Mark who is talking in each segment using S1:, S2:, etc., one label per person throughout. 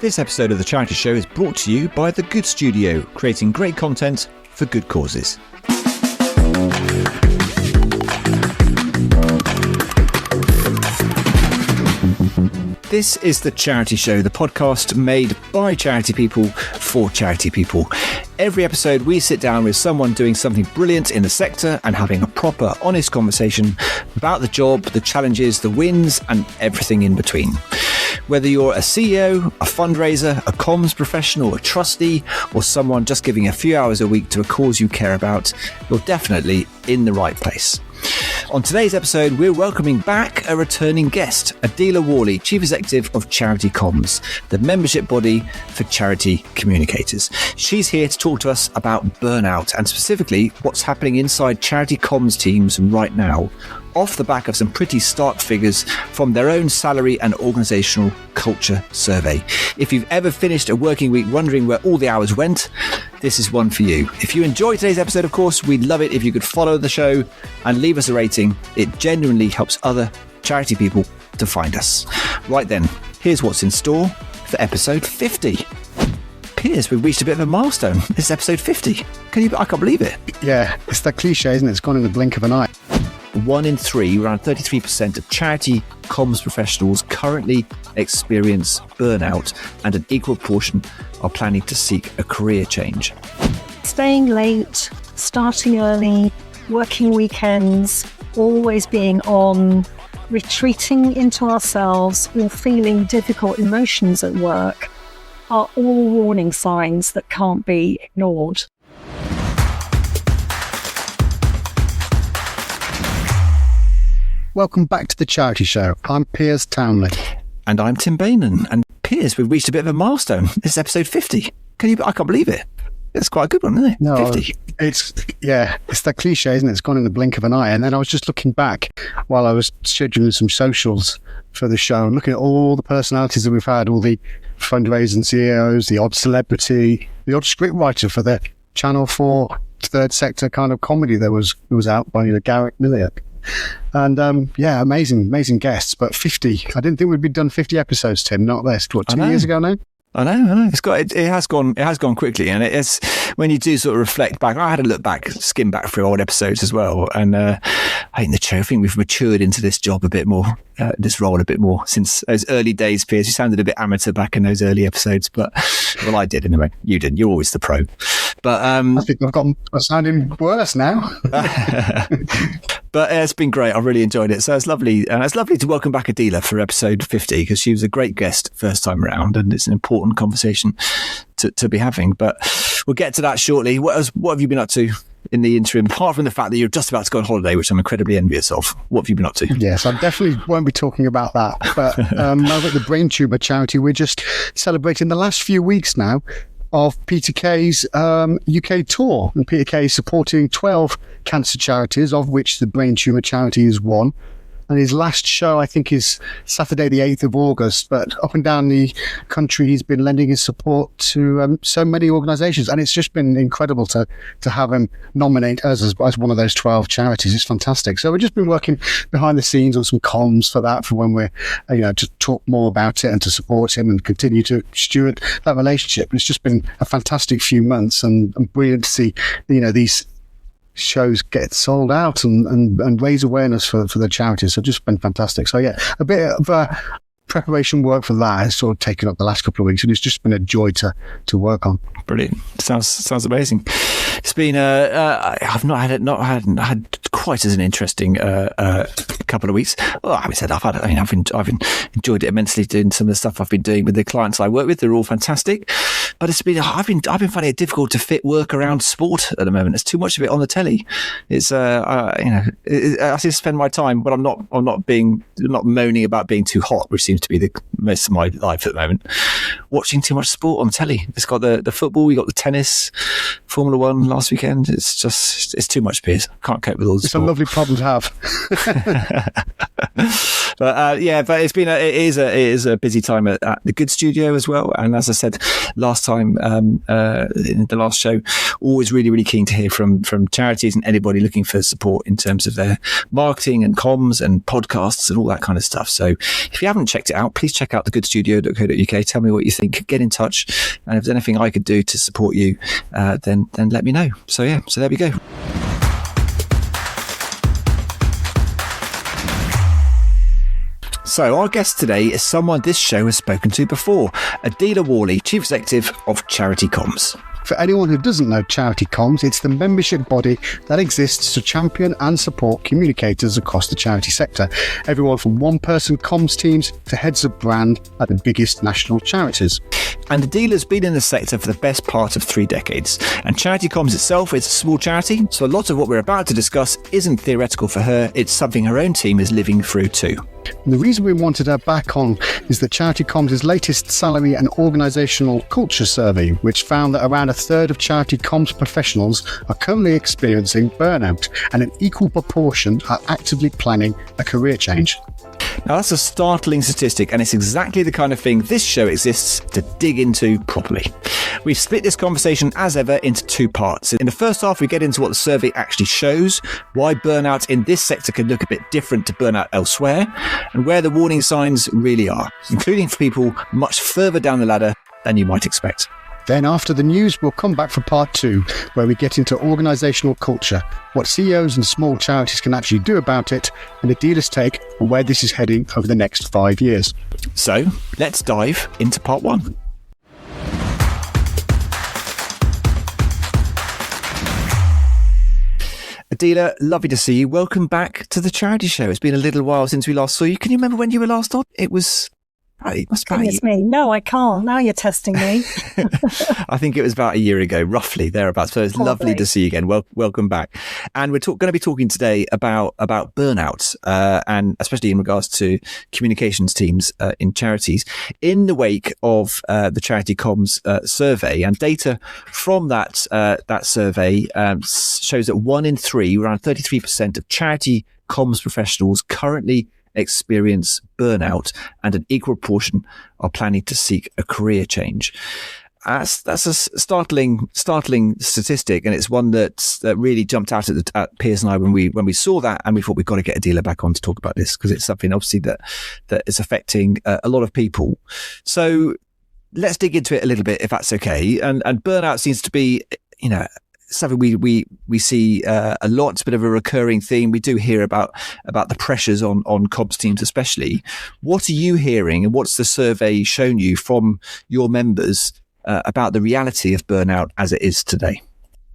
S1: This episode of The Charity Show is brought to you by The Good Studio, creating great content for good causes. This is The Charity Show, the podcast made by charity people for charity people. Every episode we sit down with someone doing something brilliant in the sector and having a proper, honest conversation about the job, the challenges, the wins and everything in between. Whether you're a CEO, a fundraiser, a comms professional, a trustee, or someone just giving a few hours a week to a cause you care about, you're definitely in the right place. On today's episode, we're welcoming back a returning guest, Adeela Warley, Chief Executive of CharityComms, the membership body for charity communicators. She's here to talk to us about burnout and specifically what's happening inside CharityComms teams right now, off the back of some pretty stark figures from their own salary and organisational culture survey. If you've ever finished a working week wondering where all the hours went, this is one for you. If you enjoyed today's episode, of course, we'd love it if you could follow the show and leave us a rating. It genuinely helps other charity people to find us. Right then, here's what's in store for episode 50. Piers, we've reached a bit of a milestone. This is episode 50. I can't believe it.
S2: Yeah, it's that cliche, isn't it? It's gone in the blink of an eye.
S1: 1 in 3, around 33% of charity comms professionals currently experience burnout, and an equal portion are planning to seek a career change.
S3: Staying late, starting early, working weekends, always being on, retreating into ourselves, or feeling difficult emotions at work are all warning signs that can't be ignored.
S2: Welcome back to The Charity Show. I'm Piers Townley.
S1: And I'm Tim Beynon. And Piers, we've reached a bit of a milestone. This is episode 50. I can't believe it. It's quite a good one, isn't it?
S2: No,
S1: 50.
S2: It's that cliche, isn't it? It's gone in the blink of an eye. And then I was just looking back while I was scheduling some socials for the show and looking at all the personalities that we've had, all the fundraising CEOs, the odd celebrity, the odd scriptwriter for the Channel 4 third sector kind of comedy that was out by Garrett Milliak. And amazing guests, but 50. I didn't think we'd be done 50 episodes, Tim. Not less. What, 2 years ago now?
S1: I know. It has gone quickly, and it is when you do sort of reflect back. I had a look back, skim back through old episodes as well, and I think we've matured into this job a bit more, this role a bit more since those early days. Piers, you sounded a bit amateur back in those early episodes, but well, I did anyway. You didn't. You're always the pro. But
S2: I think I've gotten sounding worse now.
S1: But it's been great. I really enjoyed it. So it's lovely. It's lovely to welcome back Adeela for episode 50 because she was a great guest first time around, and it's an important conversation to be having. But we'll get to that shortly. What have you been up to in the interim, apart from the fact that you're just about to go on holiday, which I'm incredibly envious of? What have you been up to? Yes,
S2: I definitely won't be talking about that. But over at the Brain Tumour charity, we're just celebrating the last few weeks now of Peter Kay's UK tour, and Peter Kay is supporting 12 cancer charities, of which the Brain Tumour charity is one. And his last show, I think, is Saturday the 8th of August. But up and down the country, he's been lending his support to so many organisations. And it's just been incredible to have him nominate us as one of those 12 charities. It's fantastic. So we've just been working behind the scenes on some comms for that, for when we're, to talk more about it and to support him and continue to steward that relationship. And it's just been a fantastic few months and brilliant to see, these shows get sold out and raise awareness for the charities. So just been fantastic. So yeah, a bit of preparation work for that has sort of taken up the last couple of weeks, and it's just been a joy to work on.
S1: Brilliant. Sounds amazing. It's been I've not had quite as an interesting couple of weeks. Well, having said that, I've enjoyed it immensely doing some of the stuff I've been doing with the clients I work with. They're all fantastic, but I've been finding it difficult to fit work around sport at the moment. There's too much of it on the telly. It's I just spend my time, but I'm not moaning about being too hot, which seems to be the most of my life at the moment. Watching too much sport on telly. It's got the football, we got the tennis, Formula One last weekend. It's too much, Piers. Can't cope with all the sport.
S2: It's a lovely problem to have.
S1: But it is a busy time at the Good Studio as well. And as I said last time in the last show, always really, really keen to hear from charities and anybody looking for support in terms of their marketing and comms and podcasts and all that kind of stuff. So if you haven't checked it out, please check out thegoodstudio.co.uk. Tell me what you think. think, get in touch. And if there's anything I could do to support you, then let me know. So there we go. So our guest today is someone this show has spoken to before, Adeela Warley, Chief Executive of CharityComms.
S2: For anyone who doesn't know CharityComms, it's the membership body that exists to champion and support communicators across the charity sector. Everyone from one-person comms teams to heads of brand at the biggest national charities.
S1: And Adeela's been in the sector for the best part of 3 decades. And CharityComms itself is a small charity, so a lot of what we're about to discuss isn't theoretical for her, it's something her own team is living through too.
S2: And the reason we wanted her back on is that CharityComms' latest salary and organisational culture survey, which found that around a third of charity comms professionals are currently experiencing burnout, and an equal proportion are actively planning a career change.
S1: Now that's a startling statistic, and it's exactly the kind of thing this show exists to dig into properly. We've split this conversation as ever into 2 parts. In the first half, we get into what the survey actually shows, why burnout in this sector can look a bit different to burnout elsewhere, and where the warning signs really are, including for people much further down the ladder than you might expect.
S2: Then after the news, we'll come back for part 2, where we get into organisational culture, what CEOs and small charities can actually do about it, and Adeela's take on where this is heading over the next 5 years.
S1: So let's dive into part 1. Adeela, lovely to see you. Welcome back to the Charity Show. It's been a little while since we last saw you. Can you remember when you were last on? It was...
S3: It's me. No, I can't. Now you're testing me.
S1: I think it was about a year ago, roughly thereabouts. So it's lovely to see you again. Welcome back. And we're going to be talking today about burnout, and especially in regards to communications teams in charities, in the wake of the CharityComms survey. And data from that survey shows that 1 in 3, around 33% of charity comms professionals currently experience burnout, and an equal proportion are planning to seek a career change. That's a startling statistic, and it's one that really jumped out at Piers and I when we saw that, and we thought we've got to get Adeela back on to talk about this, because it's something obviously that is affecting a lot of people. So let's dig into it a little bit, if that's okay. And burnout seems to be, something we see a lot. It's a bit of a recurring theme. We do hear about the pressures on comms teams especially. What are you hearing, and what's the survey shown you from your members about the reality of burnout as it is today?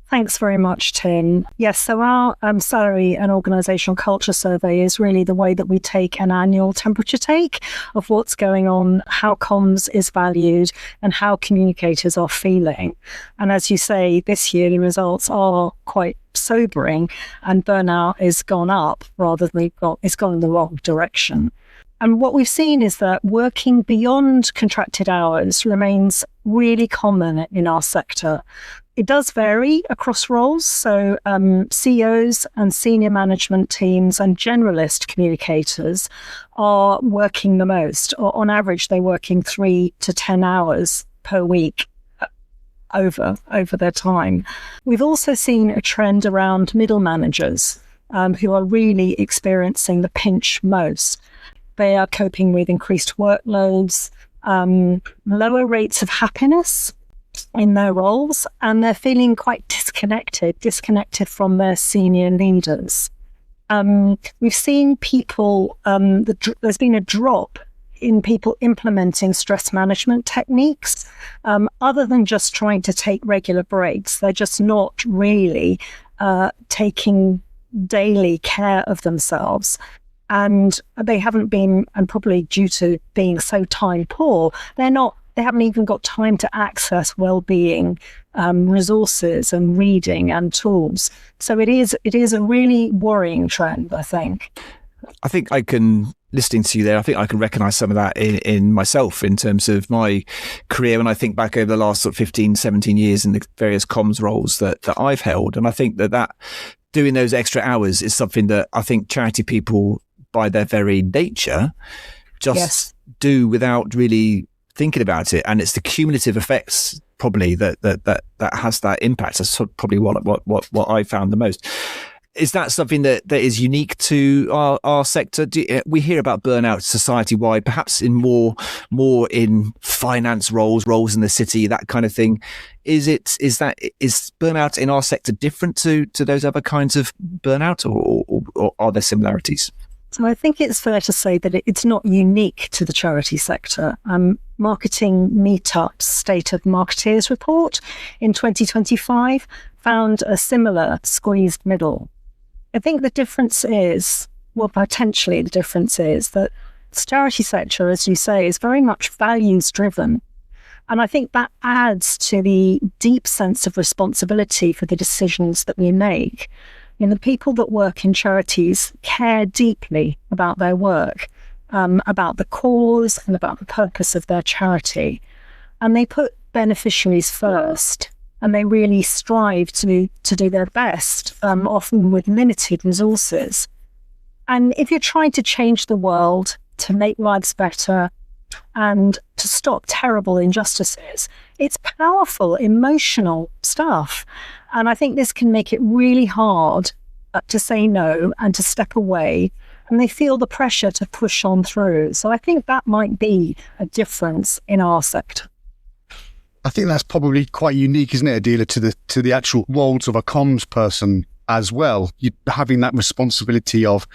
S3: Thanks very much, Tim. Yes, so our salary and organisational culture survey is really the way that we take an annual temperature take of what's going on, how comms is valued, and how communicators are feeling. And as you say, this year the results are quite sobering, and burnout has gone up rather than it's gone in the wrong direction. And what we've seen is that working beyond contracted hours remains really common in our sector. It does vary across roles. So CEOs and senior management teams and generalist communicators are working the most. Or on average, they're working 3 to 10 hours per week over their time. We've also seen a trend around middle managers who are really experiencing the pinch most. They are coping with increased workloads, lower rates of happiness in their roles, and they're feeling quite disconnected from their senior leaders. We've seen people, there's been a drop in people implementing stress management techniques, other than just trying to take regular breaks. They're just not really taking daily care of themselves. And they haven't been, and probably due to being so time poor, they haven't even got time to access well-being resources and reading and tools. So it is a really worrying trend, I think.
S1: I think listening to you there, I think I can recognise some of that in myself in terms of my career when I think back over the last sort of 15, 17 years in the various comms roles that I've held. And I think that doing those extra hours is something that I think charity people, by their very nature, just do without really thinking about it. And it's the cumulative effects probably that has that impact. That's probably what I found the most. Is that something that is unique to our sector? We hear about burnout society-wide, perhaps in more in finance roles in the city, that kind of thing. Is burnout in our sector different to those other kinds of burnout, or are there similarities?
S3: So I think it's fair to say that it's not unique to the charity sector. Marketing Meetup's State of Marketeers report in 2025 found a similar squeezed middle. I think the difference is, potentially the difference is that the charity sector, as you say, is very much values driven. And I think that adds to the deep sense of responsibility for the decisions that we make. The people that work in charities care deeply about their work, about the cause and about the purpose of their charity. And they put beneficiaries first. And they really strive to do their best, often with limited resources. And if you're trying to change the world, to make lives better, and to stop terrible injustices, it's powerful, emotional stuff. And I think this can make it really hard to say no and to step away. And they feel the pressure to push on through. So I think that might be a difference in our sector.
S2: I think that's probably quite unique, isn't it, Adeela, to the actual roles of a comms person as well. You having that responsibility of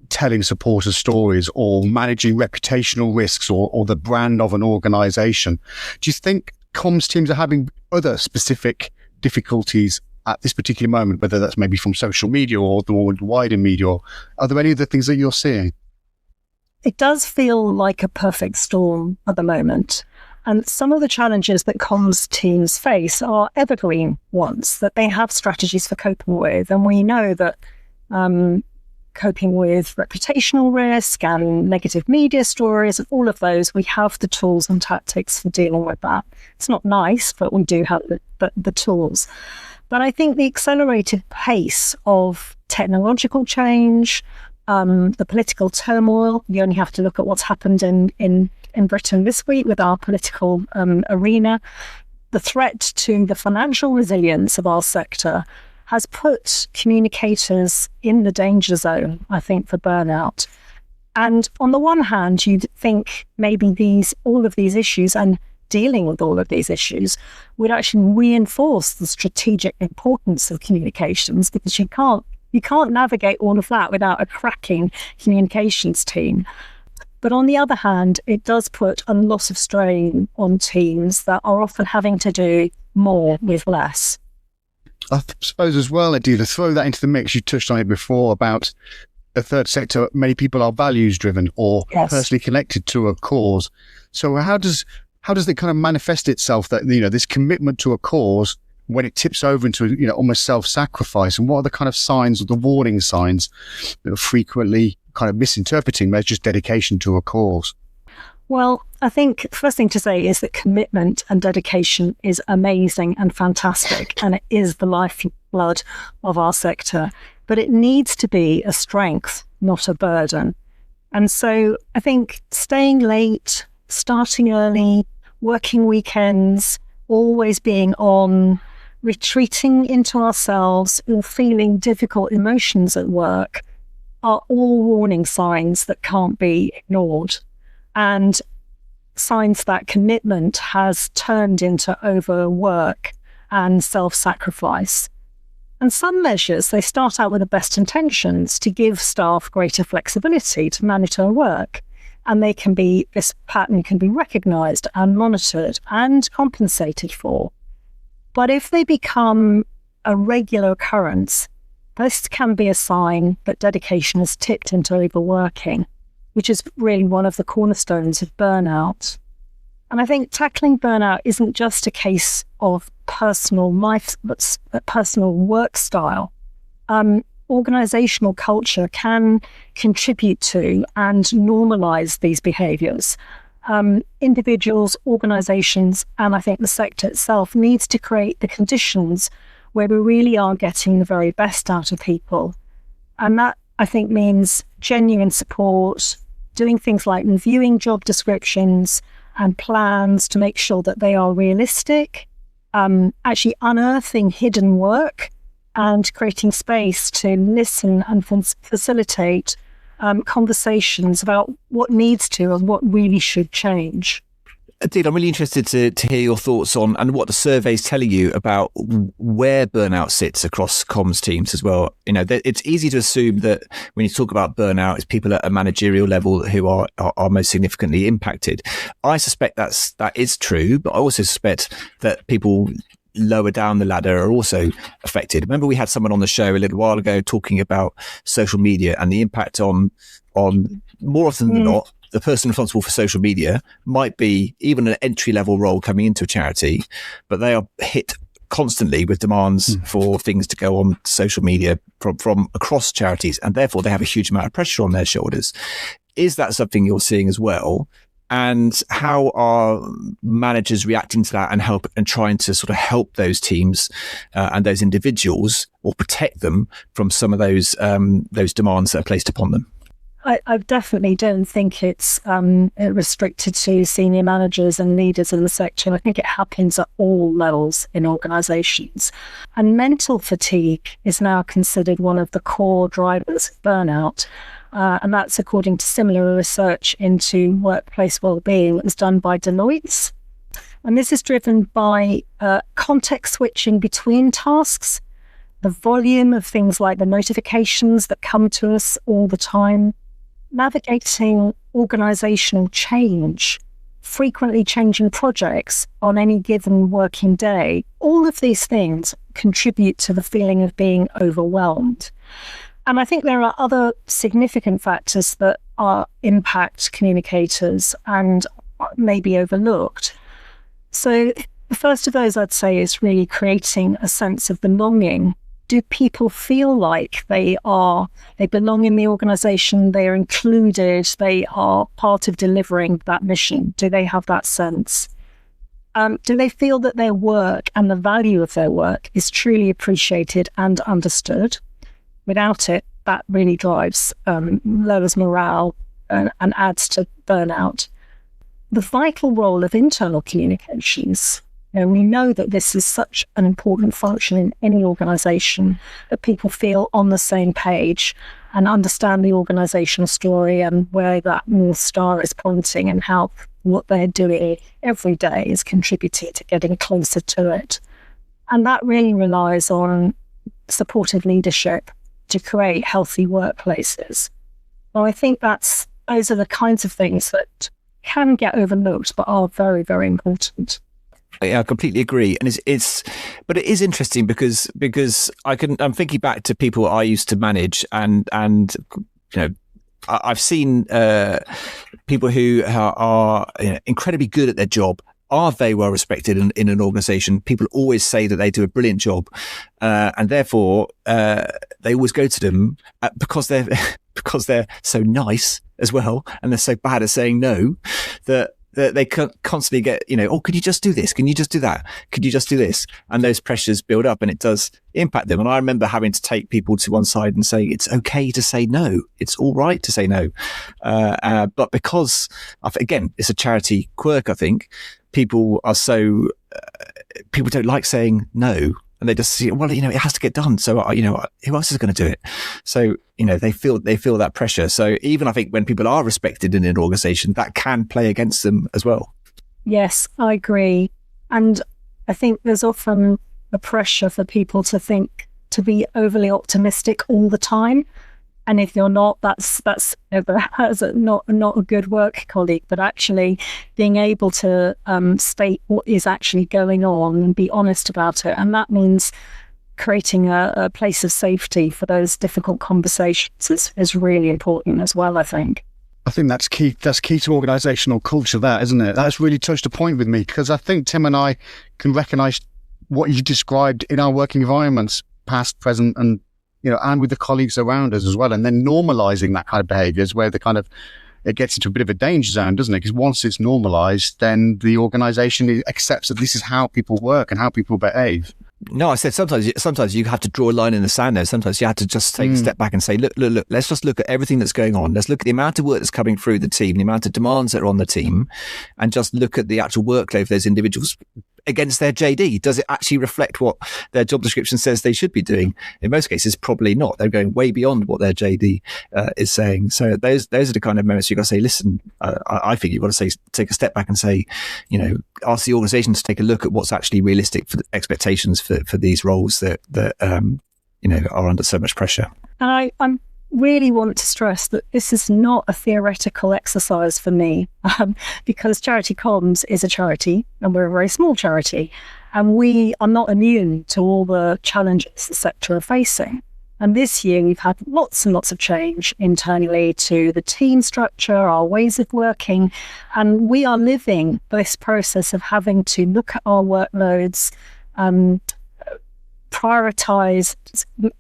S2: telling supporters stories or managing reputational risks or the brand of an organisation. Do you think comms teams are having other specific difficulties at this particular moment, whether that's maybe from social media or the more wider media? Are there any other things that you're seeing?
S3: It does feel like a perfect storm at the moment. And some of the challenges that comms teams face are evergreen ones that they have strategies for coping with. And we know that coping with reputational risk and negative media stories and all of those, we have the tools and tactics for dealing with that. It's not nice, but we do have the tools. But I think the accelerated pace of technological change, the political turmoil, you only have to look at what's happened in Britain this week with our political arena. The threat to the financial resilience of our sector has put communicators in the danger zone, I think, for burnout. And on the one hand, you'd think maybe all of these issues and dealing with all of these issues would actually reinforce the strategic importance of communications, because you can't navigate all of that without a cracking communications team. But on the other hand, it does put a lot of strain on teams that are often having to do more with less.
S2: I suppose as well, Adeela, throw that into the mix. You touched on it before about the third sector. Many people are values driven or personally connected to a cause. So how does it kind of manifest itself that, this commitment to a cause when it tips over into, almost self-sacrifice? And what are the kind of signs or the warning signs that are frequently kind of misinterpreting as just dedication to a cause?
S3: Well, I think the first thing to say is that commitment and dedication is amazing and fantastic, and it is the lifeblood of our sector. But it needs to be a strength, not a burden. And so I think staying late, starting early, working weekends, always being on, retreating into ourselves or feeling difficult emotions at work are all warning signs that can't be ignored, and signs that commitment has turned into overwork and self-sacrifice. And some measures, they start out with the best intentions to give staff greater flexibility to manage their work. And this pattern can be recognised and monitored and compensated for. But if they become a regular occurrence, this can be a sign that dedication has tipped into overworking, which is really one of the cornerstones of burnout. And I think tackling burnout isn't just a case of personal life, but personal work style. Organisational culture can contribute to and normalise these behaviours. Individuals, organisations, and I think the sector itself needs to create the conditions where we really are getting the very best out of people. And that, I think, means genuine support, doing things like reviewing job descriptions and plans to make sure that they are realistic, actually unearthing hidden work and creating space to listen and facilitate conversations about what needs to and what really should change.
S1: Adeela, I'm really interested to hear your thoughts on and what the survey's telling you about where burnout sits across comms teams as well. You know, it's easy to assume that when you talk about burnout, it's people at a managerial level who are most significantly impacted. I suspect that is true, but I also suspect that people lower down the ladder are also affected. Remember, we had someone on the show a little while ago talking about social media and the impact on more often than not, the person responsible for social media might be even an entry-level role coming into a charity, but they are hit constantly with demands for things to go on social media from across charities, and therefore they have a huge amount of pressure on their shoulders. Is that something you're seeing as well? And how are managers reacting to that and trying to sort of help those teams and those individuals, or protect them from some of those demands that are placed upon them?
S3: I definitely don't think it's restricted to senior managers and leaders in the sector. I think it happens at all levels in organisations. And mental fatigue is now considered one of the core drivers of burnout. And that's according to similar research into workplace well-being that was done by Deloitte. And this is driven by context switching between tasks, the volume of things like the notifications that come to us all the time, navigating organisational change, frequently changing projects on any given working day. All of these things contribute to the feeling of being overwhelmed. And I think there are other significant factors that impact communicators and may be overlooked. So the first of those, I'd say, is really creating a sense of belonging. Do people feel like they belong in the organisation, they are included, they are part of delivering that mission? Do they have that sense? Do they feel that their work and the value of their work is truly appreciated and understood? Without it, that really lowers morale and adds to burnout. The vital role of internal communications. We know that this is such an important function in any organisation, that people feel on the same page and understand the organisational story and where that North Star is pointing, and how what they're doing every day is contributing to getting closer to it. And that really relies on supportive leadership to create healthy workplaces. Well, I think those are the kinds of things that can get overlooked, but are very, very important.
S1: Yeah, I completely agree, and but it is interesting because I'm thinking back to people I used to manage, and I've seen people who are incredibly good at their job, are very well respected in an organisation. People always say that they do a brilliant job, and therefore they always go to them because they're so nice as well, and they're so bad at saying no that they constantly get, oh, could you just do this? Can you just do that? Could you just do this? And those pressures build up, and it does impact them. And I remember having to take people to one side and say, it's okay to say no. It's all right to say no. But because, again, it's a charity quirk, I think, people don't like saying no. And they just see, well, it has to get done. So, who else is going to do it? So, they feel that pressure. So even I think when people are respected in an organisation, that can play against them as well.
S3: Yes, I agree. And I think there's often a pressure for people to be overly optimistic all the time. And if you're not, that's not a good work colleague. But actually being able to state what is actually going on and be honest about it. And that means creating a place of safety for those difficult conversations is really important as well, I think.
S2: I think that's key. That's key to organisational culture, that, isn't it? That's really touched a point with me, because I think Tim and I can recognise what you described in our working environments, past, present, and and with the colleagues around us as well. And then normalising that kind of behaviour is where it gets into a bit of a danger zone, doesn't it? Because once it's normalised, then the organisation accepts that this is how people work and how people behave.
S1: No, I said sometimes you have to draw a line in the sand there. Sometimes you have to just take a step back and say, look, let's just look at everything that's going on. Let's look at the amount of work that's coming through the team, the amount of demands that are on the team, and just look at the actual workload of those individuals. against their JD? Does it actually reflect what their job description says they should be doing? In most cases, probably not. They're going way beyond what their JD is saying. So those are the kind of moments you've got to say, listen, I think you've got to take a step back and say, ask the organisation to take a look at what's actually realistic for the expectations for these roles that are under so much pressure.
S3: And I really want to stress that this is not a theoretical exercise for me, because CharityComms is a charity and we're a very small charity, and we are not immune to all the challenges the sector are facing. And this year we've had lots and lots of change internally to the team structure, our ways of working, and we are living this process of having to look at our workloads, prioritise,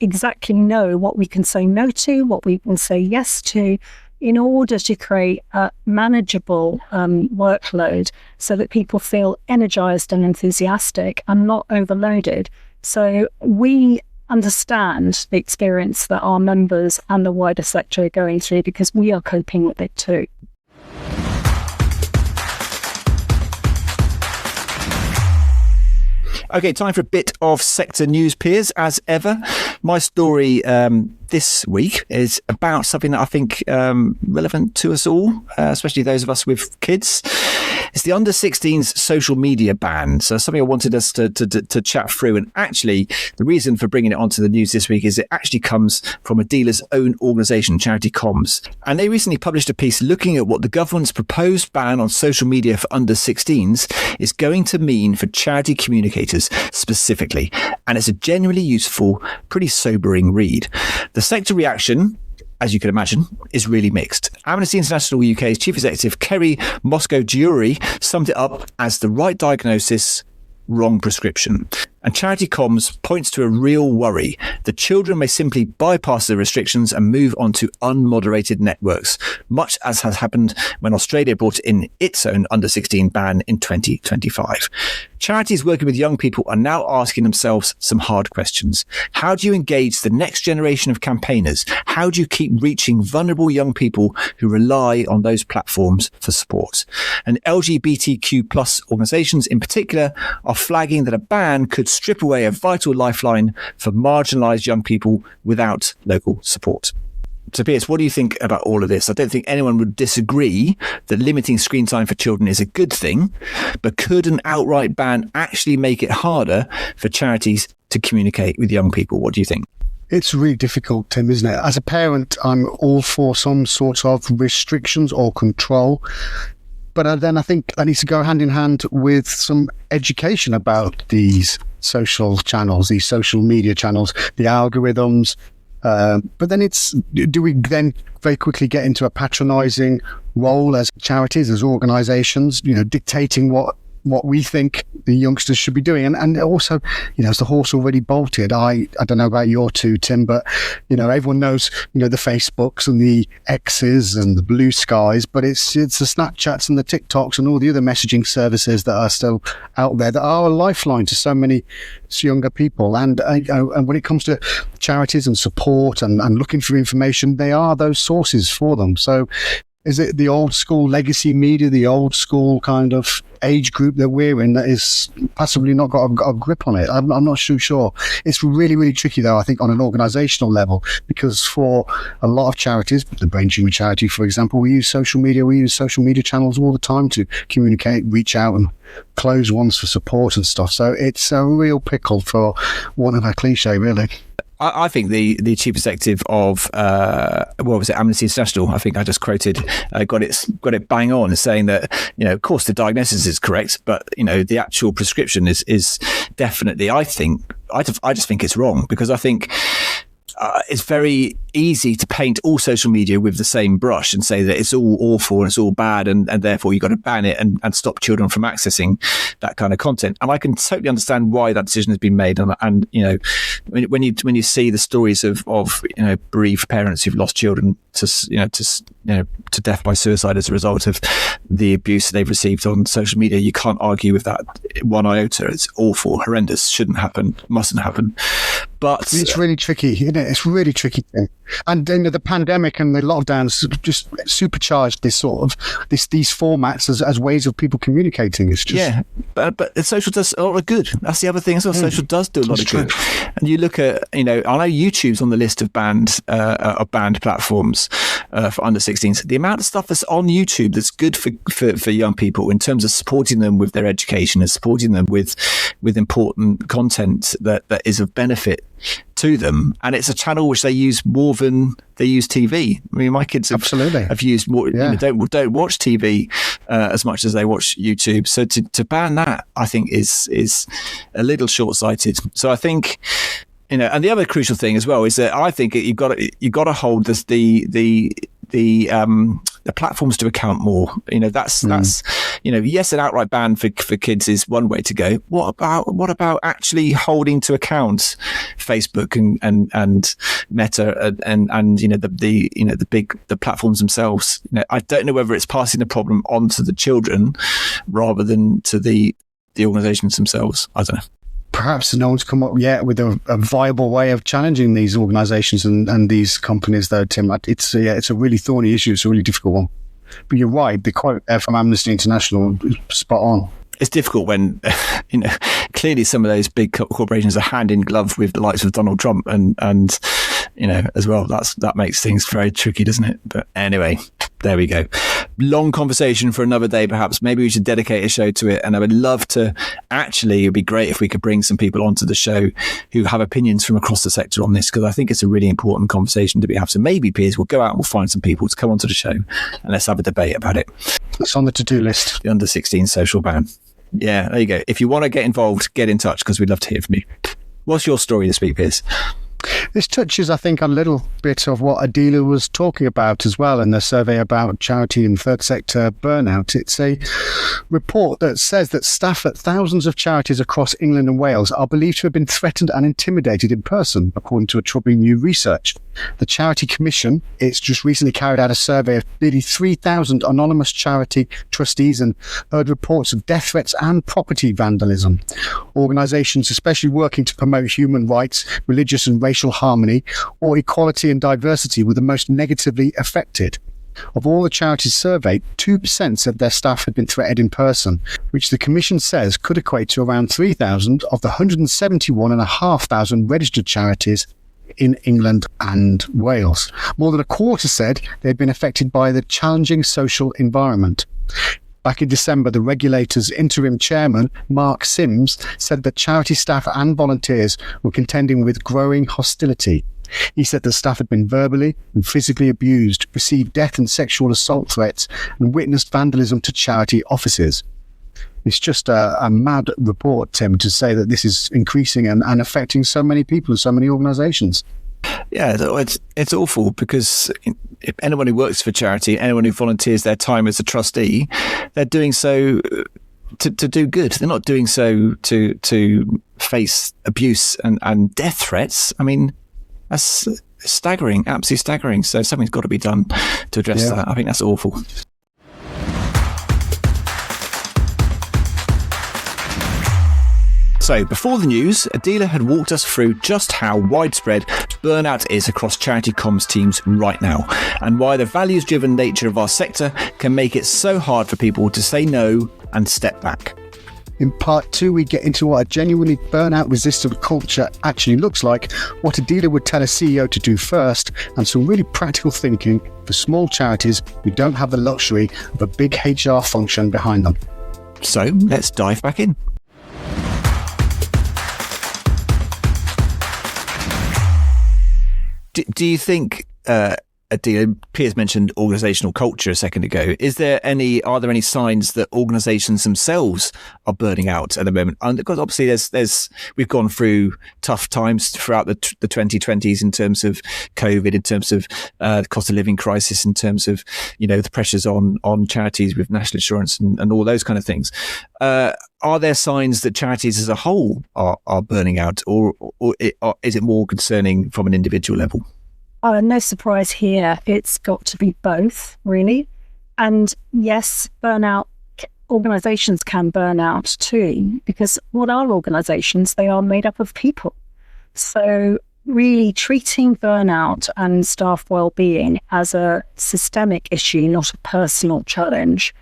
S3: exactly know what we can say no to, what we can say yes to, in order to create a manageable workload so that people feel energised and enthusiastic and not overloaded. So we understand the experience that our members and the wider sector are going through, because we are coping with it too.
S1: Okay, time for a bit of sector news, Piers. As ever, my story this week is about something that I think relevant to us all, especially those of us with kids. It's the under-16s social media ban. So something I wanted us to chat through. And actually, the reason for bringing it onto the news this week is it actually comes from Adeela's own organisation, CharityComms. And they recently published a piece looking at what the government's proposed ban on social media for under-16s is going to mean for charity communicators specifically. And it's a genuinely useful, pretty sobering read. The sector reaction, as you can imagine, is really mixed. Amnesty International UK's Chief Executive Kerry Moscow-Jury summed it up as the right diagnosis, wrong prescription. And CharityComms points to a real worry that children may simply bypass the restrictions and move onto unmoderated networks, much as has happened when Australia brought in its own under-16 ban in 2025. Charities working with young people are now asking themselves some hard questions. How do you engage the next generation of campaigners? How do you keep reaching vulnerable young people who rely on those platforms for support? And LGBTQ plus organisations in particular are flagging that a ban could strip away a vital lifeline for marginalised young people without local support. So, Piers, what do you think about all of this? I don't think anyone would disagree that limiting screen time for children is a good thing, but could an outright ban actually make it harder for charities to communicate with young people? What do you think?
S2: It's really difficult, Tim, isn't it? As a parent, I'm all for some sort of restrictions or control. But then I think that needs to go hand in hand with some education about these social channels, these social media channels, the algorithms. But then do we then very quickly get into a patronising role as charities, as organisations, dictating what we think the youngsters should be doing? And also, is the horse already bolted? I don't know about your two, Tim, but, everyone knows, the Facebooks and the X's and the blue skies, but it's the Snapchats and the TikToks and all the other messaging services that are still out there that are a lifeline to so many younger people. And when it comes to charities and support and looking for information, they are those sources for them. So is it the old school legacy media, the old school kind of age group that we're in that is possibly not got a grip on it? I'm not too sure. It's really, really tricky, though, I think, on an organisational level, because for a lot of charities, the Brain Tumour Charity, for example, we use social media channels all the time to communicate, reach out and close ones for support and stuff. So it's a real pickle, for one of a cliche, really.
S1: I think the chief executive of Amnesty International, I think I just quoted, got it bang on, saying that, of course the diagnosis is correct, but the actual prescription is definitely, I just think it's wrong, because I think it's very easy to paint all social media with the same brush and say that it's all awful and it's all bad, and therefore you've got to ban it and stop children from accessing that kind of content. And I can totally understand why that decision has been made. And when you see the stories of bereaved parents who've lost children to death by suicide as a result of the abuse they've received on social media, you can't argue with that one iota. It's awful, horrendous, shouldn't happen, mustn't happen. But
S2: it's really tricky, isn't it? It's really tricky thing. And the pandemic and the lockdowns just supercharged this sort of these formats as ways of people communicating. It's just
S1: but social does a lot of good. That's the other thing as well. Social does do a lot of good. And you look at, I know YouTube's on the list of banned platforms for under 16s. The amount of stuff that's on YouTube that's good for young people in terms of supporting them with their education and supporting them with important content that is of benefit to them, and it's a channel which they use more than they use TV. I mean, my kids have used more. Don't watch TV as much as they watch YouTube. So to ban that, I think is a little short-sighted. So I think, and the other crucial thing as well is that I think you've got to hold the platforms to account more. That's yes, an outright ban for kids is one way to go. What about actually holding to account Facebook and Meta and the platforms themselves? I don't know whether it's passing the problem on to the children rather than to the organisations themselves. I don't know.
S2: Perhaps no one's come up yet with a viable way of challenging these organisations and these companies, though, Tim. It's a really thorny issue. It's a really difficult one. But you're right. The quote there from Amnesty International is spot on.
S1: It's difficult when, clearly some of those big corporations are hand in glove with the likes of Donald Trump and as well. That makes things very tricky, doesn't it? But anyway, there we go. Long conversation for another day, perhaps. Maybe we should dedicate a show to it. And I would love to, actually, it'd be great if we could bring some people onto the show who have opinions from across the sector on this, because I think it's a really important conversation to be had. So maybe, Piers, we'll go out and we'll find some people to come onto the show and let's have a debate about it.
S2: It's on the to-do list.
S1: The under 16 social ban. Yeah, there you go. If you want to get involved, get in touch, because we'd love to hear from you. What's your story this week, Piers?
S2: This touches, I think, on a little bit of what Adeela was talking about as well in the survey about charity and third sector burnout. It's a report that says that staff at thousands of charities across England and Wales are believed to have been threatened and intimidated in person, according to a troubling new research. The Charity Commission, it's just recently carried out a survey of nearly 3,000 anonymous charity trustees and heard reports of death threats and property vandalism. Organisations, especially working to promote human rights, religious and racial harmony, or equality and diversity, were the most negatively affected. Of all the charities surveyed, 2% said their staff had been threatened in person, which the Commission says could equate to around 3,000 of the 171,500 registered charities in England and Wales. More than a quarter said they had been affected by the challenging social environment. Back in December, the regulator's interim chairman, Mark Sims, said that charity staff and volunteers were contending with growing hostility. He said the staff had been verbally and physically abused, received death and sexual assault threats, and witnessed vandalism to charity offices. It's just a mad report, Tim, to say that this is increasing and affecting so many people and so many organisations.
S1: Yeah, it's awful, because if anyone who works for charity, anyone who volunteers their time as a trustee, they're doing so to do good. They're not doing so to face abuse and death threats. I mean, that's staggering, absolutely staggering. So something's got to be done to address that. I think that's awful. So, before the news, Adeela had walked us through just how widespread burnout is across CharityComms teams right now, and why the values-driven nature of our sector can make it so hard for people to say no and step back.
S2: In part 2, we get into what a genuinely burnout-resistant culture actually looks like, what Adeela would tell a CEO to do first, and some really practical thinking for small charities who don't have the luxury of a big HR function behind them.
S1: So, let's dive back in. Do you think, Adeela, Piers mentioned organisational culture a second ago. Are there any signs that organisations themselves are burning out at the moment? And because obviously we've gone through tough times throughout the 2020s in terms of COVID, in terms of the cost of living crisis, in terms of the pressures on charities with national insurance and all those kind of things. Are there signs that charities as a whole are burning out, or is it more concerning from an individual level?
S3: No surprise here. It's got to be both, really. And yes, burnout, organisations can burn out too, because what are organisations? They are made up of people. So really treating burnout and staff well-being as a systemic issue, not a personal challenge.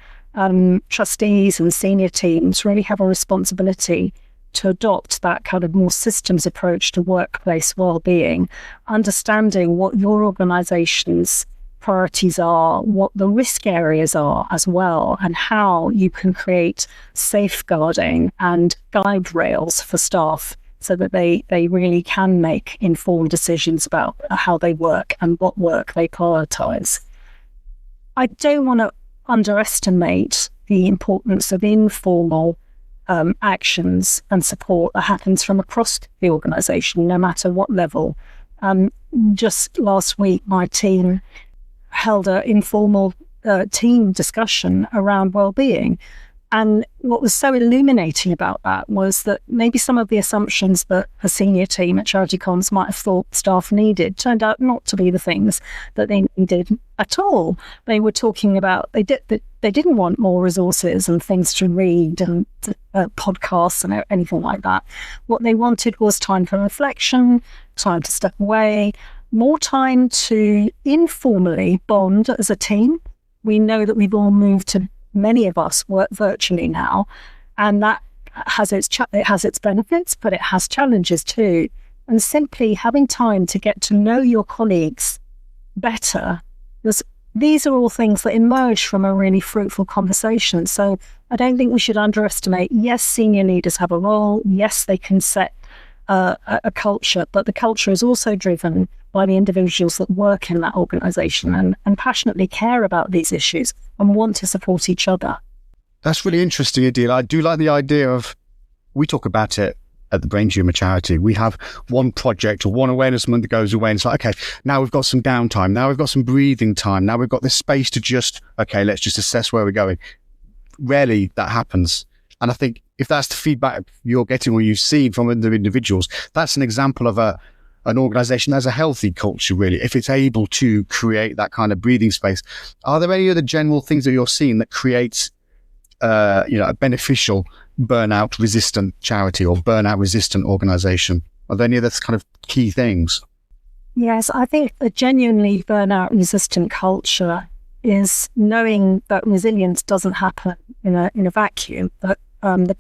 S3: Trustees and senior teams really have a responsibility to adopt that kind of more systems approach to workplace well-being, understanding what your organisation's priorities are, what the risk areas are as well, and how you can create safeguarding and guide rails for staff so that they really can make informed decisions about how they work and what work they prioritise. I don't want to underestimate the importance of informal actions and support that happens from across the organisation, no matter what level. Just last week, my team held an informal team discussion around well-being. And what was so illuminating about that was that maybe some of the assumptions that a senior team at CharityComms might have thought staff needed turned out not to be the things that they needed at all. They were talking about, they didn't want more resources and things to read and podcasts and anything like that. What they wanted was time for reflection, time to step away, more time to informally bond as a team. We know that we've all moved to, many of us work virtually now, and that has its benefits, but it has challenges too. And simply having time to get to know your colleagues better, because these are all things that emerge from a really fruitful conversation. So I don't think we should underestimate, yes, senior leaders have a role, yes, they can set a culture, but the culture is also driven by the individuals that work in that organisation and passionately care about these issues and want to support each other.
S2: That's really interesting, Adeela. I do like the idea of, we talk about it at the Brain Tumour Charity. We have one project or one awareness month that goes away and it's like, okay, now we've got some downtime. Now we've got some breathing time. Now we've got this space to just, okay, let's just assess where we're going. Rarely that happens. And I think if that's the feedback you're getting or you've seen from other individuals, that's an example of an organisation that has a healthy culture, really, if it's able to create that kind of breathing space. Are there any other general things that you're seeing that creates a beneficial burnout resistant charity or burnout resistant organisation? Are there any other kind of key things?
S3: Yes, I think a genuinely burnout resistant culture is knowing that resilience doesn't happen in a vacuum, but the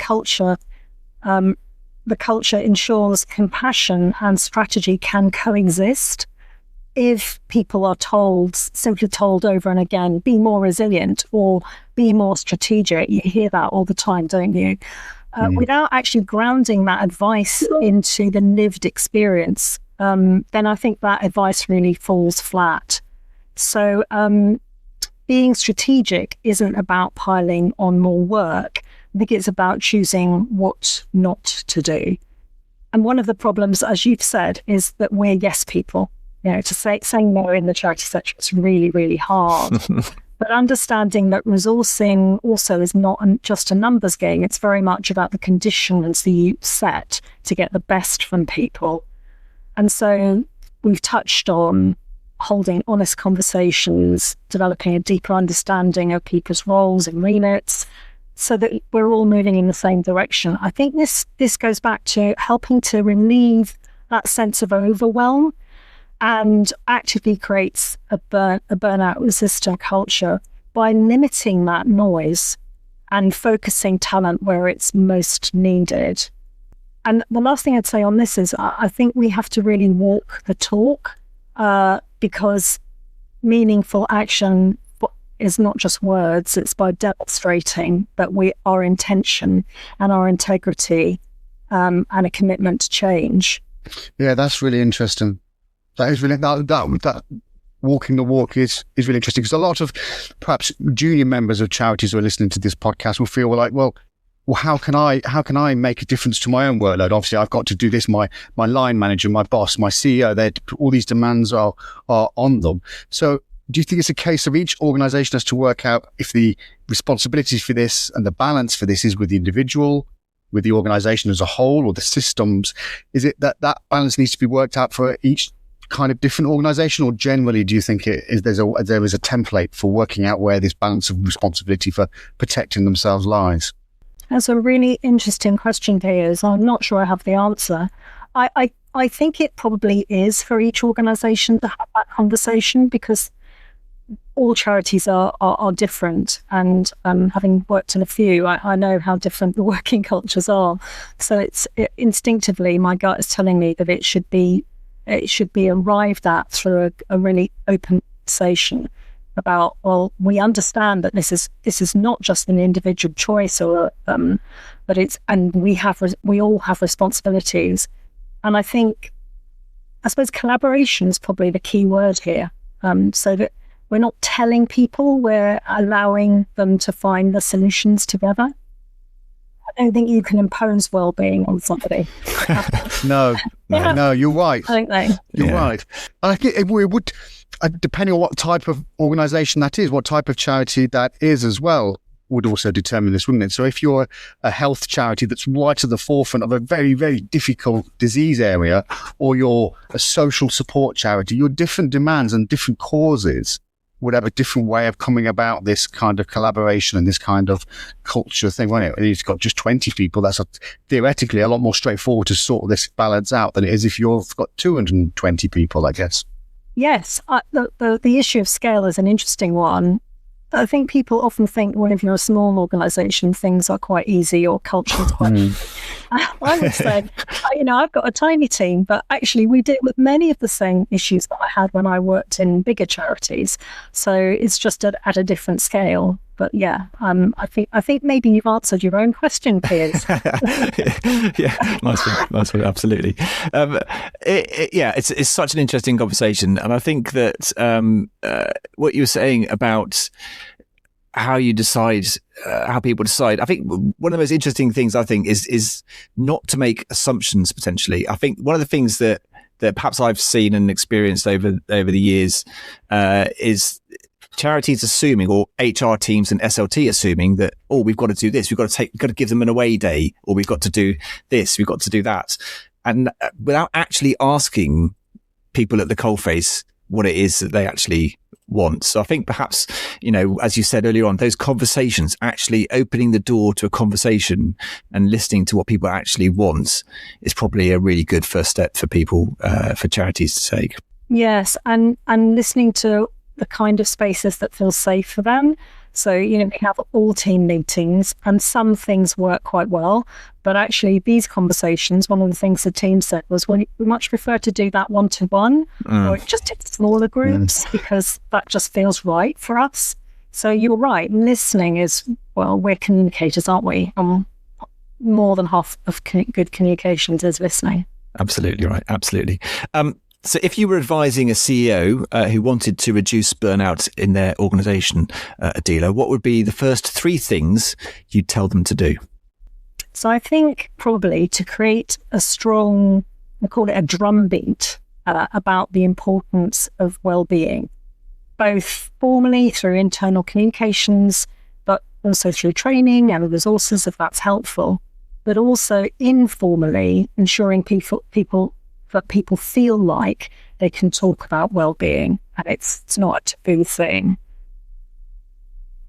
S3: culture ensures compassion and strategy can coexist. If people are simply told over and again, be more resilient or be more strategic, you hear that all the time, don't you? Without actually grounding that advice into the lived experience, then I think that advice really falls flat. So being strategic isn't about piling on more work. I think it's about choosing what not to do. And one of the problems, as you've said, is that we're yes people. To saying no in the charity sector is really, really hard. But understanding that resourcing also is not just a numbers game. It's very much about the conditions that you set to get the best from people. And so we've touched on holding honest conversations, developing a deeper understanding of people's roles and remits, so that we're all moving in the same direction. I think this goes back to helping to relieve that sense of overwhelm and actively creates a burnout-resistant culture by limiting that noise and focusing talent where it's most needed. And the last thing I'd say on this is I think we have to really walk the talk because meaningful action is not just words, it's by demonstrating that our intention and our integrity and a commitment to change.
S2: Yeah, that's really interesting. That is really, that walking the walk is really interesting, because a lot of perhaps junior members of charities who are listening to this podcast will feel like, well, how can I make a difference to my own workload? Obviously, I've got to do this. My line manager, my boss, my CEO, all these demands are on them. So do you think it's a case of each organisation has to work out if the responsibilities for this and the balance for this is with the individual, with the organisation as a whole, or the systems? Is it that balance needs to be worked out for each kind of different organisation, or generally do you think there is a template for working out where this balance of responsibility for protecting themselves lies?
S3: That's a really interesting question, Piers. I'm not sure I have the answer. I think it probably is for each organisation to have that conversation, because all charities are different, and having worked in a few, I know how different the working cultures are. So instinctively, my gut is telling me that it should be arrived at through a really open conversation about, well, we understand that this is not just an individual choice, or but it's, and we all have responsibilities. And I suppose collaboration is probably the key word here. So that we're not telling people, we're allowing them to find the solutions together. I don't think you can impose well-being on somebody.
S2: No, you're right.
S3: I think
S2: You're right. I think we would, depending on what type of organisation that is, what type of charity that is as well, would also determine this, wouldn't it? So if you're a health charity that's right at the forefront of a very, very difficult disease area, or you're a social support charity, your different demands and different causes would have a different way of coming about this kind of collaboration and this kind of culture thing, won't it? It's got just 20 people. That's theoretically a lot more straightforward to sort this balance out than it is if you've got 220 people, I guess.
S3: Yes, the issue of scale is an interesting one. I think people often think, well, if you're a small organisation, things are quite easy, or culture is quite... I would say, I've got a tiny team, but actually we deal with many of the same issues that I had when I worked in bigger charities. So it's just at a different scale. But yeah, I think maybe you've answered your own question, Piers.
S1: Yeah, nice one, absolutely. It's such an interesting conversation, and I think that what you were saying about how you decide, how people decide. I think one of the most interesting things, I think, is not to make assumptions. Potentially, I think one of the things that perhaps I've seen and experienced over the years is charities assuming, or HR teams and SLT assuming, that, oh, we've got to do this, we've got to give them an away day, or we've got to do this, we've got to do that, and without actually asking people at the coalface what it is that they actually want. So I think perhaps, as you said earlier on, those conversations, actually opening the door to a conversation and listening to what people actually want, is probably a really good first step for people, for charities to take. Yes,
S3: and listening to the kind of spaces that feel safe for them. So, we have all team meetings, and some things work quite well. But actually, these conversations, one of the things the team said was, we much prefer to do that one-to-one, or just in smaller groups, because that just feels right for us. So you're right. Listening is, well, we're communicators, aren't we? More than half of good communications is listening.
S1: Absolutely right. Absolutely. So if you were advising a CEO who wanted to reduce burnout in their organisation, Adeela, what would be the first 3 things you'd tell them to do?
S3: So I think probably to create a strong, I call it a drumbeat, about the importance of well-being, both formally through internal communications, but also through training and resources if that's helpful, but also informally ensuring people feel like they can talk about well-being, and it's not a taboo thing.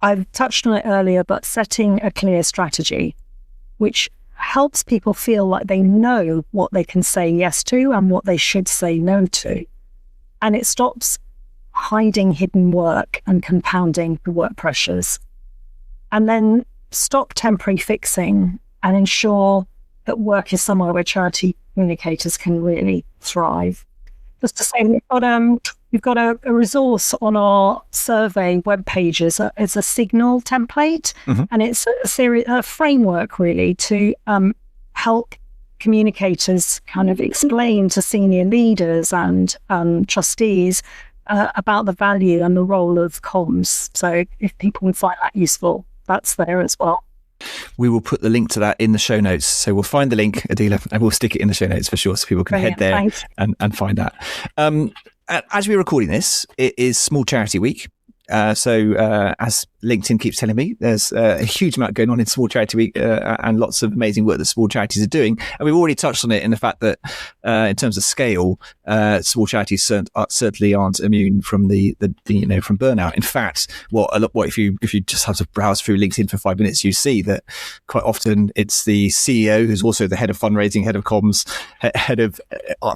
S3: I've touched on it earlier, but setting a clear strategy, which helps people feel like they know what they can say yes to and what they should say no to. And it stops hiding hidden work and compounding the work pressures. And then stop temporary fixing and ensure that work is somewhere where charity communicators can really thrive. Just to say, we've got a resource on our survey web pages. It's a signal template, and it's a framework really to help communicators kind of explain to senior leaders and trustees about the value and the role of comms. So if people would find that useful, that's there as well.
S1: We will put the link to that in the show notes. So we'll find the link, Adeela, and we'll stick it in the show notes for sure, so people can head there and find that. As we're recording this, it is Small Charity Week. As LinkedIn keeps telling me, there's a huge amount going on in Small Charity Week and lots of amazing work that small charities are doing. And we've already touched on it in the fact that in terms of scale, small charities certainly aren't immune from from burnout. In fact, if you just have to browse through LinkedIn for 5 minutes, you see that quite often it's the CEO who's also the head of fundraising, head of comms, head of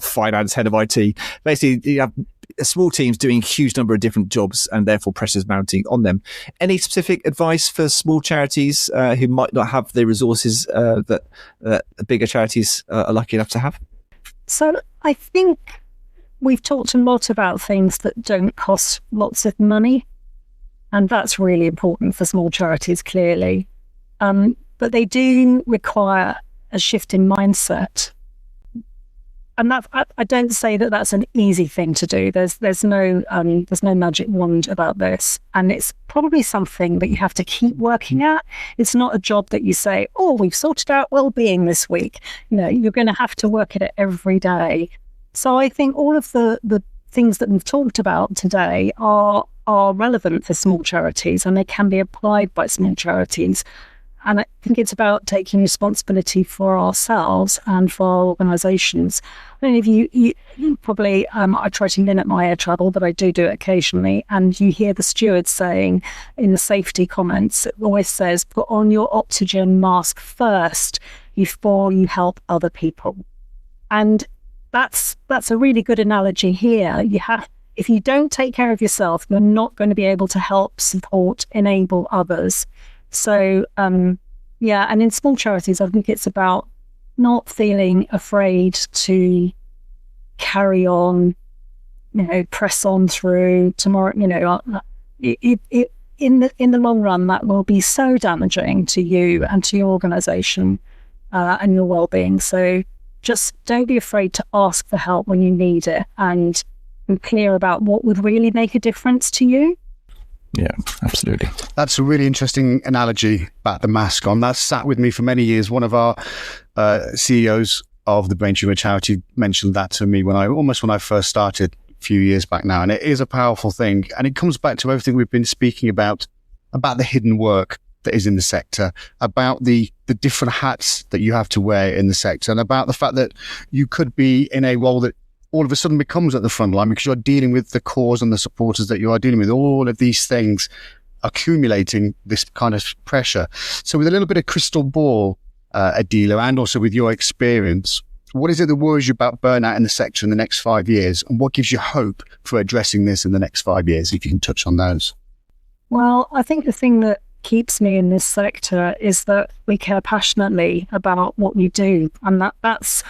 S1: finance, head of IT. Basically, you have small teams doing a huge number of different jobs and therefore pressures mounting on them. Any specific advice for small charities who might not have the resources that bigger charities are lucky enough to have?
S3: So I think we've talked a lot about things that don't cost lots of money, and that's really important for small charities, clearly. But they do require a shift in mindset. And that I don't say that that's an easy thing to do. There's no magic wand about this, and it's probably something that you have to keep working at. It's not a job that you say, "Oh, we've sorted out well-being this week." You're going to have to work at it every day. So I think all of the things that we've talked about today are relevant for small charities, and they can be applied by small charities. And I think it's about taking responsibility for ourselves and for our organisations. I don't know if you probably, I try to limit my air travel, but I do it occasionally. And you hear the stewards saying in the safety comments, it always says, put on your oxygen mask first before you help other people. And that's a really good analogy here. If you don't take care of yourself, you're not going to be able to help, support, enable others. So, and in small charities, I think it's about not feeling afraid to carry on, press on through tomorrow. In the long run, that will be so damaging to you and to your organisation and your well-being. So just don't be afraid to ask for help when you need it, and be clear about what would really make a difference to you.
S1: Yeah, absolutely.
S2: That's a really interesting analogy about the mask on. That's sat with me for many years. One of our CEOs of the Brain Tumor Charity mentioned that to me when I first started a few years back now. And it is a powerful thing. And it comes back to everything we've been speaking about the hidden work that is in the sector, about the different hats that you have to wear in the sector, and about the fact that you could be in a role that all of a sudden becomes at the front line because you're dealing with the cause and the supporters that you are dealing with. All of these things accumulating this kind of pressure. So with a little bit of crystal ball, Adeela, and also with your experience, what is it that worries you about burnout in the sector in the next 5 years? And what gives you hope for addressing this in the next 5 years, if you can touch on those?
S3: Well, I think the thing that keeps me in this sector is that we care passionately about what we do. And that's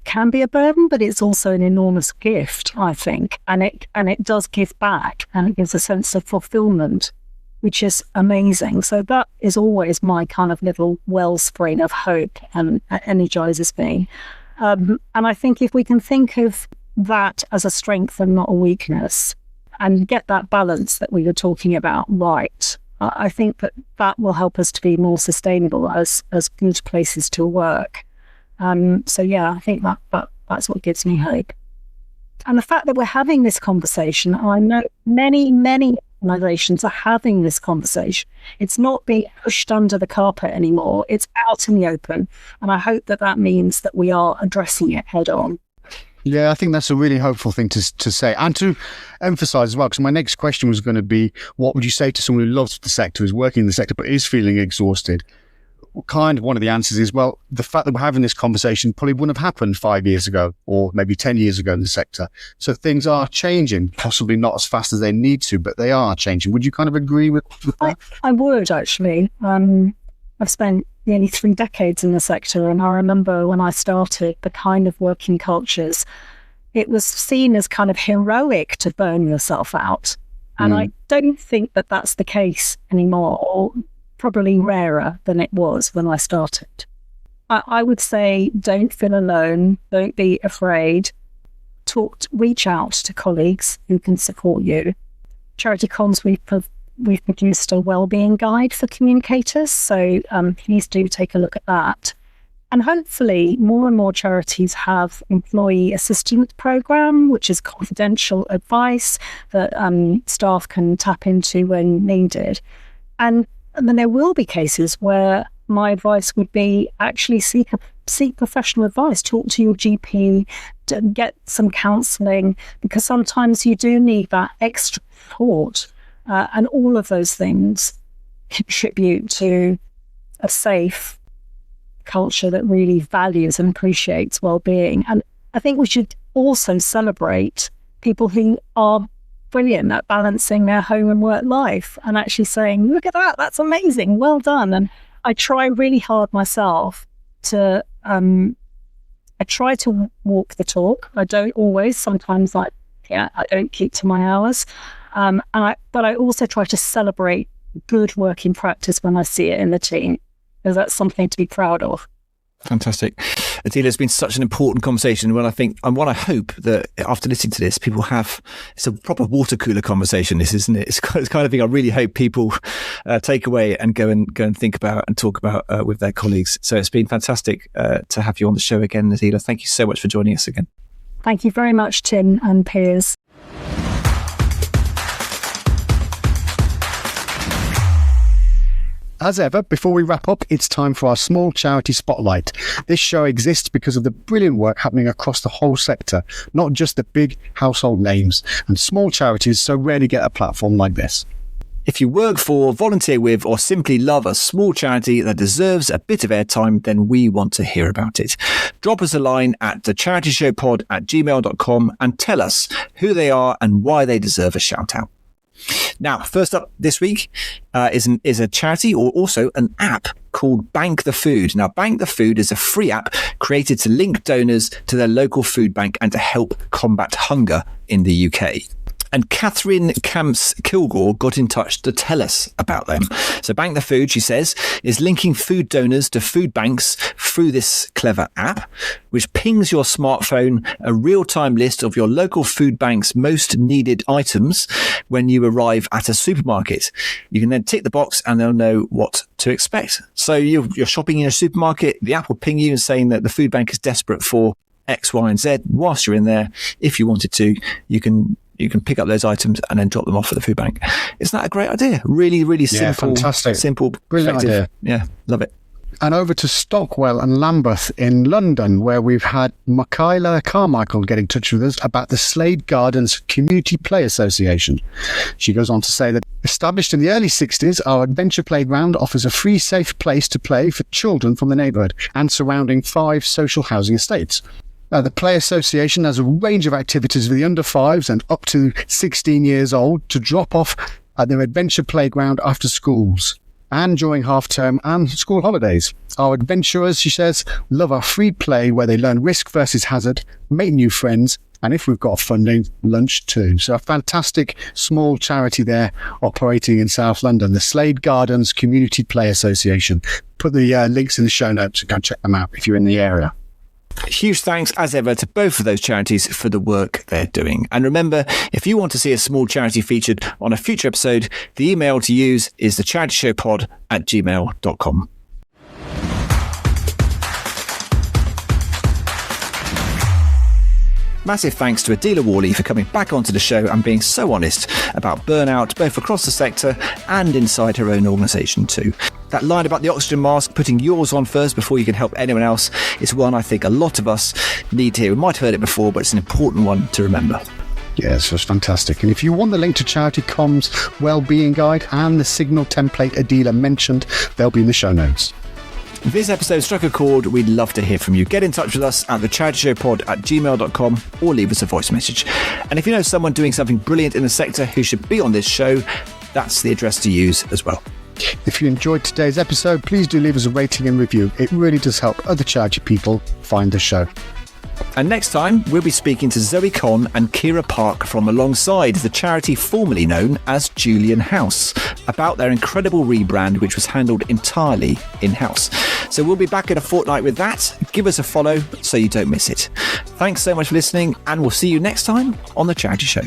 S3: can be a burden, but it's also an enormous gift, I think, and it does give back, and it gives a sense of fulfillment, which is amazing. So that is always my kind of little wellspring of hope, and energizes me. And I think if we can think of that as a strength and not a weakness, and get that balance that we were talking about right, I think that will help us to be more sustainable as good places to work. I think that's what gives me hope. And the fact that we're having this conversation, I know many organisations are having this conversation. It's not being pushed under the carpet anymore. It's out in the open. And I hope that means that we are addressing it head on.
S2: Yeah, I think that's a really hopeful thing to say and to emphasise as well, because my next question was going to be, what would you say to someone who loves the sector, is working in the sector, but is feeling exhausted? Kind of one of the answers is, well, the fact that we're having this conversation probably wouldn't have happened 5 years ago or maybe 10 years ago in the sector. So things are changing, possibly not as fast as they need to, but they are changing. Would you kind of agree with that?
S3: I would, actually. I've spent nearly 3 decades in the sector, and I remember when I started, the kind of working cultures, it was seen as kind of heroic to burn yourself out. And I don't think that that's the case anymore, or probably rarer than it was when I started. I would say, don't feel alone, don't be afraid, reach out to colleagues who can support you. CharityComms, we've produced a wellbeing guide for communicators, so please do take a look at that. And hopefully more and more charities have employee assistance program, which is confidential advice that staff can tap into when needed. And then there will be cases where my advice would be actually seek professional advice, talk to your GP, get some counselling, because sometimes you do need that extra support. And all of those things contribute to a safe culture that really values and appreciates well-being. And I think we should also celebrate people who are brilliant at balancing their home and work life and actually saying, look at that, that's amazing, well done. And I try really hard myself to walk the talk. I don't always. Sometimes I don't keep to my hours. But I also try to celebrate good working practice when I see it in the team, because that's something to be proud of.
S1: Fantastic. Adeela, it's been such an important conversation. And what I hope that after listening to this, people have, it's a proper water cooler conversation, this, isn't it? It's the kind of thing I really hope people take away and go and think about and talk about with their colleagues. So it's been fantastic to have you on the show again, Adeela. Thank you so much for joining us again.
S3: Thank you very much, Tim and Piers.
S2: As ever, before we wrap up, it's time for our small charity spotlight. This show exists because of the brilliant work happening across the whole sector, not just the big household names, and small charities so rarely get a platform like this.
S1: If you work for, volunteer with, or simply love a small charity that deserves a bit of airtime, then we want to hear about it. Drop us a line at thecharityshowpod@gmail.com and tell us who they are and why they deserve a shout out. Now, first up this week is a charity, or also an app called Bank the Food. Now, Bank the Food is a free app created to link donors to their local food bank and to help combat hunger in the UK. And Catherine Camps-Kilgore got in touch to tell us about them. So Bank the Food, she says, is linking food donors to food banks through this clever app, which pings your smartphone a real-time list of your local food bank's most needed items when you arrive at a supermarket. You can then tick the box and they'll know what to expect. So you're shopping in a supermarket, the app will ping you and saying that the food bank is desperate for X, Y, and Z. Whilst you're in there, if you wanted to, you can pick up those items and then drop them off at the food bank. Isn't that a great idea? Really, really simple.
S2: Fantastic.
S1: Simple,
S2: brilliant
S1: effective.
S2: idea.
S1: Yeah, love it.
S2: And over to Stockwell and Lambeth in London, where we've had Michaela Carmichael get in touch with us about the Slade Gardens Community Play Association. She goes on to say that established in the early 60s, our adventure playground offers a free, safe place to play for children from the neighbourhood and surrounding 5 social housing estates. The Play Association has a range of activities for the under 5s and up to 16 years old to drop off at their adventure playground after schools and during half-term and school holidays. Our adventurers, she says, love our free play where they learn risk versus hazard, make new friends, and if we've got funding, lunch too. So a fantastic small charity there operating in South London, the Slade Gardens Community Play Association. Put the links in the show notes and go check them out if you're in the area.
S1: Huge thanks, as ever, to both of those charities for the work they're doing. And remember, if you want to see a small charity featured on a future episode, the email to use is thecharityshowpod@gmail.com. Massive thanks to Adeela Warley for coming back onto the show and being so honest about burnout, both across the sector and inside her own organisation too. That line about the oxygen mask, putting yours on first before you can help anyone else, is one I think a lot of us need to hear. We might have heard it before, but it's an important one to remember.
S2: Yes, it was fantastic. And if you want the link to CharityComms Wellbeing Guide and the Signal template Adeela mentioned, they'll be in the show notes.
S1: If this episode struck a chord, we'd love to hear from you. Get in touch with us at thecharityshowpod@gmail.com or leave us a voice message. And if you know someone doing something brilliant in the sector who should be on this show, that's the address to use as well.
S2: If you enjoyed today's episode, please do leave us a rating and review. It really does help other charity people find the show.
S1: And next time, we'll be speaking to Zoe Conn and Kira Park from Alongside, the charity formerly known as Julian House, about their incredible rebrand, which was handled entirely in-house. So we'll be back in a fortnight with that. Give us a follow so you don't miss it. Thanks so much for listening, and we'll see you next time on The Charity Show.